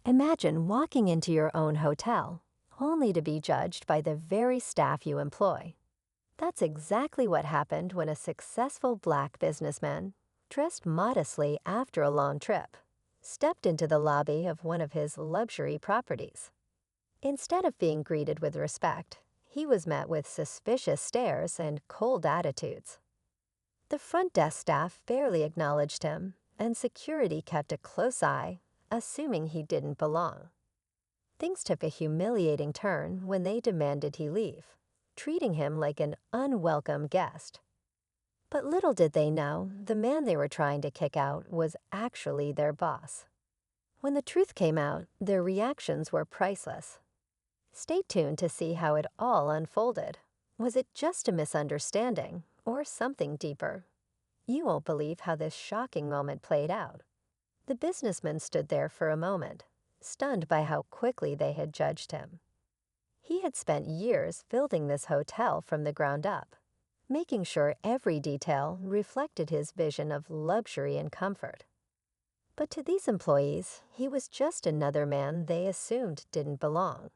Imagine walking into your own hotel, only to be judged by the very staff you employ. That's exactly what happened when a successful black businessman, dressed modestly after a long trip, stepped into the lobby of one of his luxury properties. Instead of being greeted with respect, he was met with suspicious stares and cold attitudes. The front desk staff barely acknowledged him, and security kept a close eye, assuming he didn't belong. Things took a humiliating turn when they demanded he leave, treating him like an unwelcome guest. But little did they know, the man they were trying to kick out was actually their boss. When the truth came out, their reactions were priceless. Stay tuned to see how it all unfolded. Was it just a misunderstanding, or something deeper? You won't believe how this shocking moment played out. The businessman stood there for a moment, stunned by how quickly they had judged him. He had spent years building this hotel from the ground up, making sure every detail reflected his vision of luxury and comfort. But to these employees, he was just another man they assumed didn't belong.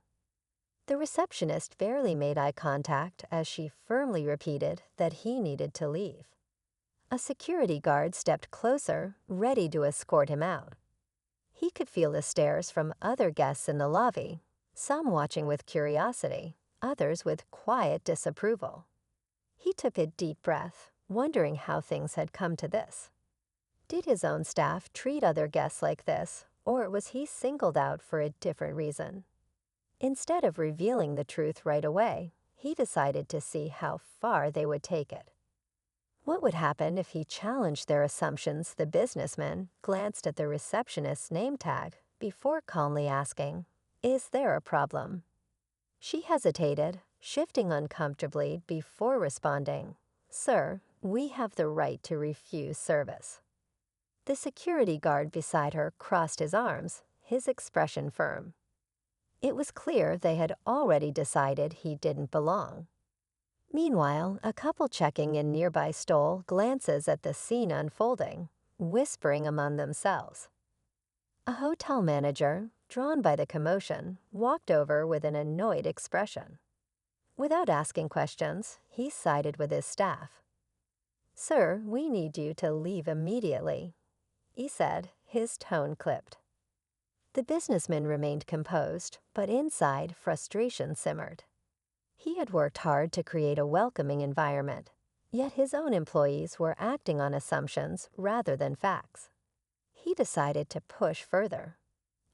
The receptionist barely made eye contact as she firmly repeated that he needed to leave. A security guard stepped closer, ready to escort him out. He could feel the stares from other guests in the lobby, some watching with curiosity, others with quiet disapproval. He took a deep breath, wondering how things had come to this. Did his own staff treat other guests like this, or was he singled out for a different reason? Instead of revealing the truth right away, he decided to see how far they would take it. What would happen if he challenged their assumptions? The businessman glanced at the receptionist's name tag before calmly asking, "Is there a problem?" She hesitated, shifting uncomfortably before responding, "Sir, we have the right to refuse service." The security guard beside her crossed his arms, his expression firm. It was clear they had already decided he didn't belong. Meanwhile, a couple checking in nearby stole glances at the scene unfolding, whispering among themselves. A hotel manager, drawn by the commotion, walked over with an annoyed expression. Without asking questions, he sided with his staff. "Sir, we need you to leave immediately," he said, his tone clipped. The businessman remained composed, but inside, frustration simmered. He had worked hard to create a welcoming environment, yet his own employees were acting on assumptions rather than facts. He decided to push further.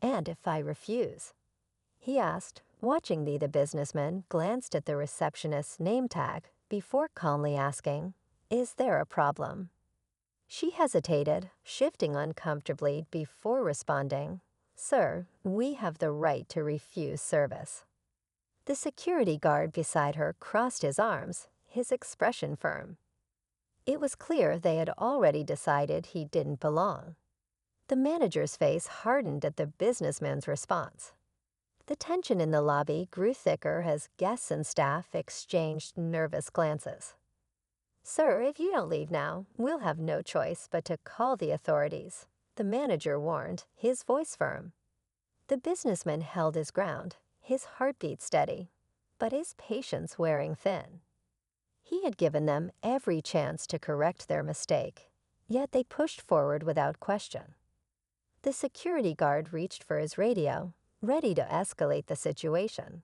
"And if I refuse?" he asked, watching the businessman glanced at the receptionist's name tag before calmly asking, "Is there a problem?" She hesitated, shifting uncomfortably before responding, "Sir, we have the right to refuse service." The security guard beside her crossed his arms, his expression firm. It was clear they had already decided he didn't belong. The manager's face hardened at the businessman's response. The tension in the lobby grew thicker as guests and staff exchanged nervous glances. "Sir, if you don't leave now, we'll have no choice but to call the authorities," the manager warned, his voice firm. The businessman held his ground, his heartbeat steady, but his patience wearing thin. He had given them every chance to correct their mistake, yet they pushed forward without question. The security guard reached for his radio, ready to escalate the situation.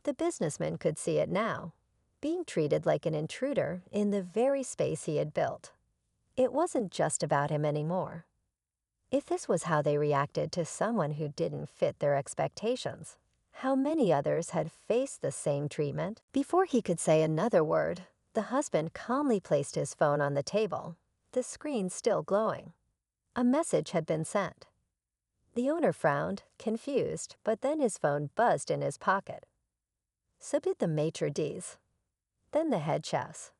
The businessman could see it now, being treated like an intruder in the very space he had built. It wasn't just about him anymore. If this was how they reacted to someone who didn't fit their expectations, how many others had faced the same treatment? Before he could say another word, the husband calmly placed his phone on the table, the screen still glowing. A message had been sent. The owner frowned, confused, but then his phone buzzed in his pocket. So did the maitre d's. Then the head chefs.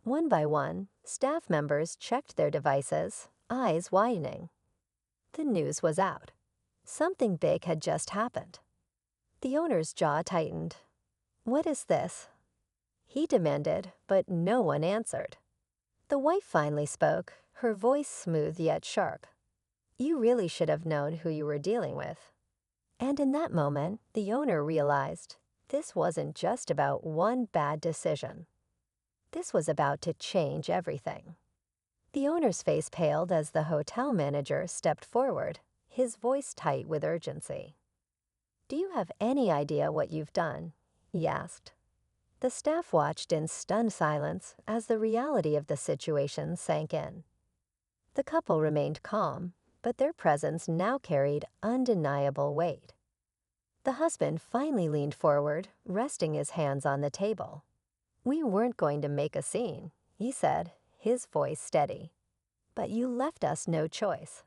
One by one, staff members checked their devices, eyes widening. The news was out. Something big had just happened. The owner's jaw tightened. "What is this?" he demanded, but no one answered. The wife finally spoke, her voice smooth yet sharp. "You really should have known who you were dealing with." And in that moment, the owner realized this wasn't just about one bad decision. This was about to change everything. The owner's face paled as the hotel manager stepped forward, his voice tight with urgency. "Do you have any idea what you've done?" he asked. The staff watched in stunned silence as the reality of the situation sank in. The couple remained calm, but their presence now carried undeniable weight. The husband finally leaned forward, resting his hands on the table. "We weren't going to make a scene," he said, his voice steady. "But you left us no choice."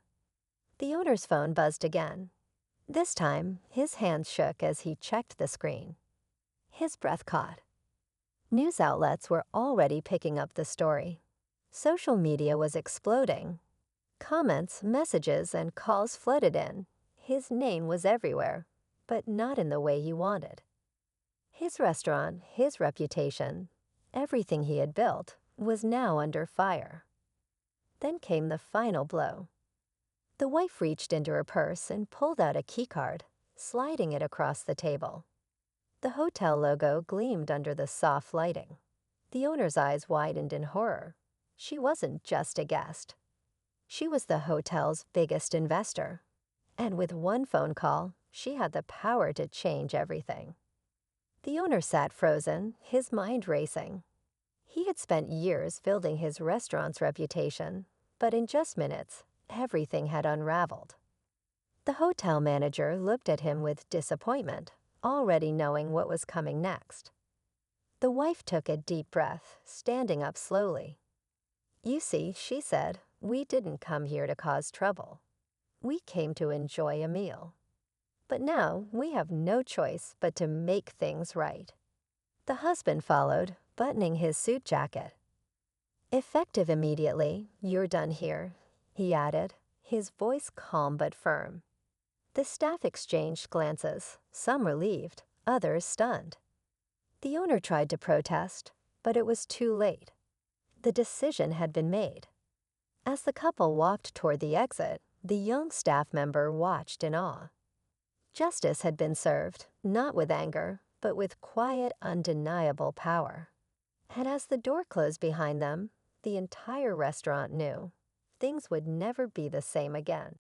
The owner's phone buzzed again. This time, his hands shook as he checked the screen. His breath caught. News outlets were already picking up the story. Social media was exploding. Comments, messages, and calls flooded in. His name was everywhere, but not in the way he wanted. His restaurant, his reputation, everything he had built, was now under fire. Then came the final blow. The wife reached into her purse and pulled out a keycard, sliding it across the table. The hotel logo gleamed under the soft lighting. The owner's eyes widened in horror. She wasn't just a guest. She was the hotel's biggest investor. And with one phone call, she had the power to change everything. The owner sat frozen, his mind racing. He had spent years building his restaurant's reputation, but in just minutes, everything had unraveled. The hotel manager looked at him with disappointment, already knowing what was coming next. The wife took a deep breath, standing up slowly. "You see," she said, "we didn't come here to cause trouble. We came to enjoy a meal. But now we have no choice but to make things right." The husband followed, buttoning his suit jacket. "Effective immediately, you're done here," he added, his voice calm but firm. The staff exchanged glances, some relieved, others stunned. The owner tried to protest, but it was too late. The decision had been made. As the couple walked toward the exit, the young staff member watched in awe. Justice had been served, not with anger, but with quiet, undeniable power. And as the door closed behind them, the entire restaurant knew things would never be the same again.